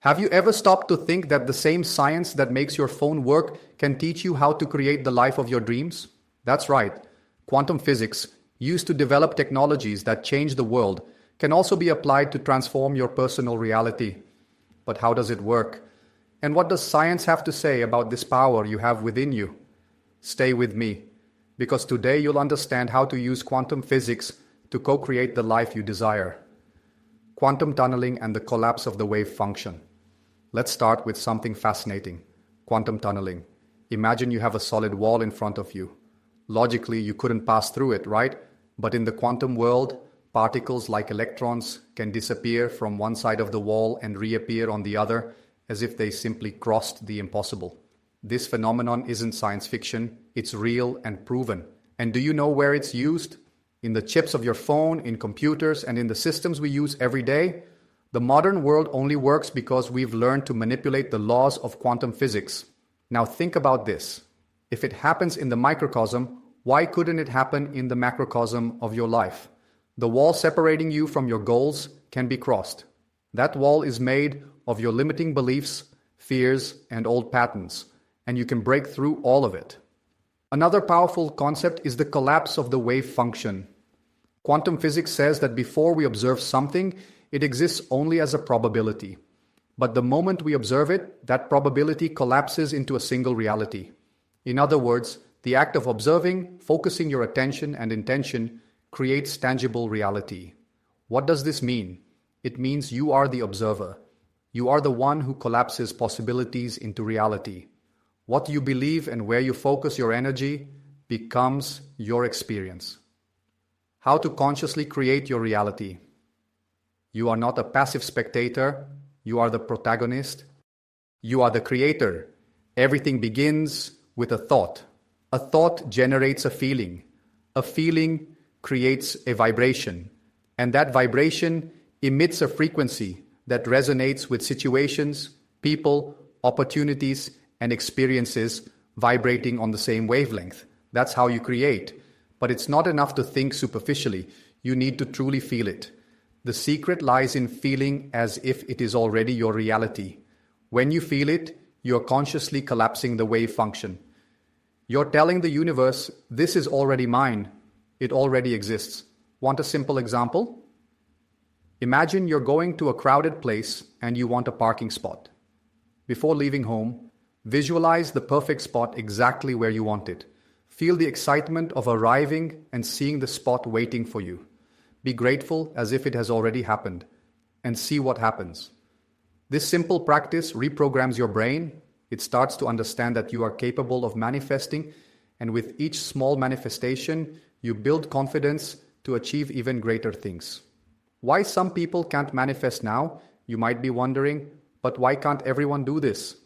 Have you ever stopped to think that the same science that makes your phone work can teach you how to create the life of your dreams? That's right. Quantum physics, used to develop technologies that change the world, can also be applied to transform your personal reality. But how does it work? And what does science have to say about this power you have within you? Stay with me, because today you'll understand how to use quantum physics to co-create the life you desire. Quantum tunneling and the collapse of the wave function. Let's start with something fascinating. Quantum tunneling. Imagine you have a solid wall in front of you. Logically, you couldn't pass through it, right? But in the quantum world, particles like electrons can disappear from one side of the wall and reappear on the other as if they simply crossed the impossible. This phenomenon isn't science fiction, it's real and proven. And do you know where it's used? In the chips of your phone, in computers, and in the systems we use every day? The modern world only works because we've learned to manipulate the laws of quantum physics. Now think about this. If it happens in the microcosm, why couldn't it happen in the macrocosm of your life? The wall separating you from your goals can be crossed. That wall is made of your limiting beliefs, fears, and old patterns, and you can break through all of it. Another powerful concept is the collapse of the wave function. Quantum physics says that before we observe something, it exists only as a probability. But the moment we observe it, that probability collapses into a single reality. In other words, the act of observing, focusing your attention and intention, creates tangible reality. What does this mean? It means you are the observer. You are the one who collapses possibilities into reality. What you believe and where you focus your energy becomes your experience. How to consciously create your reality. You are not a passive spectator, you are the protagonist. You are the creator. Everything begins with a thought. A thought generates a feeling. A feeling creates a vibration. And that vibration emits a frequency that resonates with situations, people, opportunities, and experiences vibrating on the same wavelength. That's how you create. But it's not enough to think superficially. You need to truly feel it. The secret lies in feeling as if it is already your reality. When you feel it, you're consciously collapsing the wave function. You're telling the universe, this is already mine. It already exists. Want a simple example? Imagine you're going to a crowded place and you want a parking spot. Before leaving home, visualize the perfect spot exactly where you want it. Feel the excitement of arriving and seeing the spot waiting for you. Be grateful as if it has already happened, and see what happens. This simple practice reprograms your brain. It starts to understand that you are capable of manifesting, and with each small manifestation, you build confidence to achieve even greater things. Why some people can't manifest now, you might be wondering, but why can't everyone do this?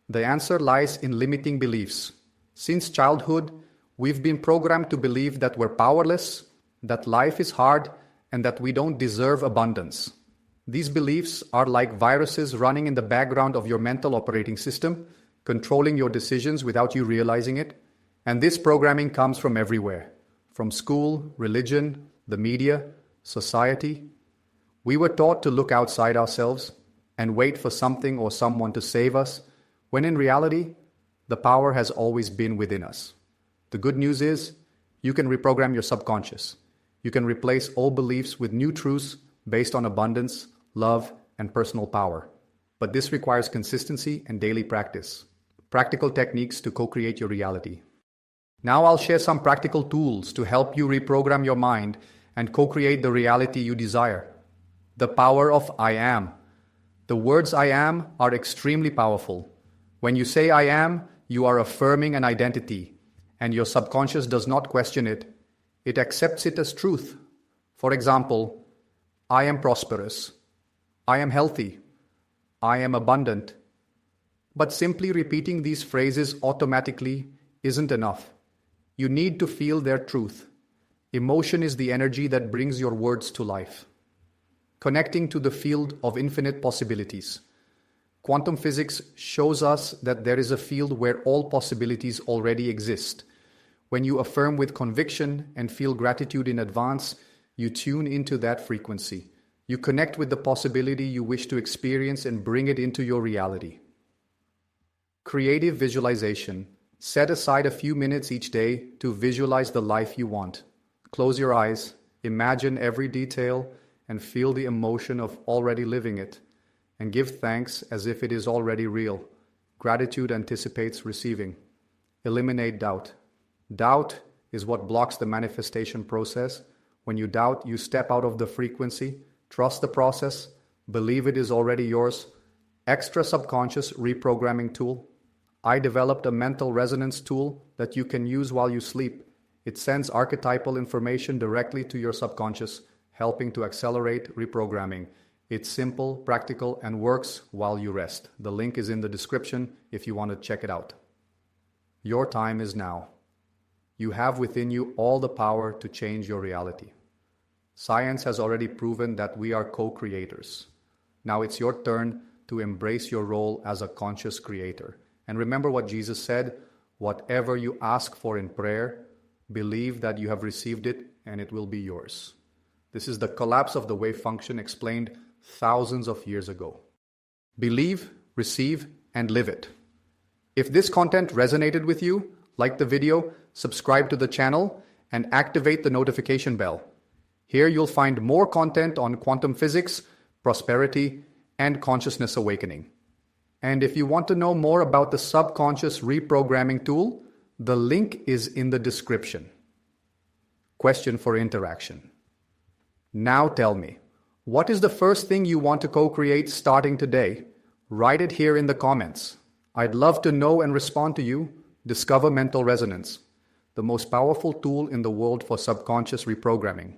The answer lies in limiting beliefs. Since childhood, we've been programmed to believe that we're powerless, that life is hard, and that we don't deserve abundance. These beliefs are like viruses running in the background of your mental operating system, controlling your decisions without you realizing it. And this programming comes from everywhere, from school, religion, the media, society. We were taught to look outside ourselves and wait for something or someone to save us, when in reality, the power has always been within us. The good news is, you can reprogram your subconscious. You can replace old beliefs with new truths based on abundance, love, and personal power. But this requires consistency and daily practice. Practical techniques to co-create your reality. Now I'll share some practical tools to help you reprogram your mind and co-create the reality you desire. The power of I am. The words I am are extremely powerful. When you say I am, you are affirming an identity, and your subconscious does not question it. It accepts it as truth. For example, I am prosperous. I am healthy. I am abundant. But simply repeating these phrases automatically isn't enough. You need to feel their truth. Emotion is the energy that brings your words to life. Connecting to the field of infinite possibilities. Quantum physics shows us that there is a field where all possibilities already exist. When you affirm with conviction and feel gratitude in advance, you tune into that frequency. You connect with the possibility you wish to experience and bring it into your reality. Creative visualization. Set aside a few minutes each day to visualize the life you want. Close your eyes, imagine every detail, and feel the emotion of already living it. And give thanks as if it is already real. Gratitude anticipates receiving. Eliminate doubt. Doubt is what blocks the manifestation process. When you doubt, you step out of the frequency. Trust the process. Believe it is already yours. Extra subconscious reprogramming tool. I developed a mental resonance tool that you can use while you sleep. It sends archetypal information directly to your subconscious, helping to accelerate reprogramming. It's simple, practical, and works while you rest. The link is in the description if you want to check it out. Your time is now. You have within you all the power to change your reality. Science has already proven that we are co-creators. Now it's your turn to embrace your role as a conscious creator. And remember what Jesus said, whatever you ask for in prayer, believe that you have received it and it will be yours. This is the collapse of the wave function explained thousands of years ago. Believe, receive, and live it. If this content resonated with you, like the video, subscribe to the channel, and activate the notification bell. Here you'll find more content on quantum physics, prosperity, and consciousness awakening. And if you want to know more about the subconscious reprogramming tool, the link is in the description. Question for interaction. Now tell me, what is the first thing you want to co-create starting today? Write it here in the comments. I'd love to know and respond to you. Discover mental resonance, the most powerful tool in the world for subconscious reprogramming.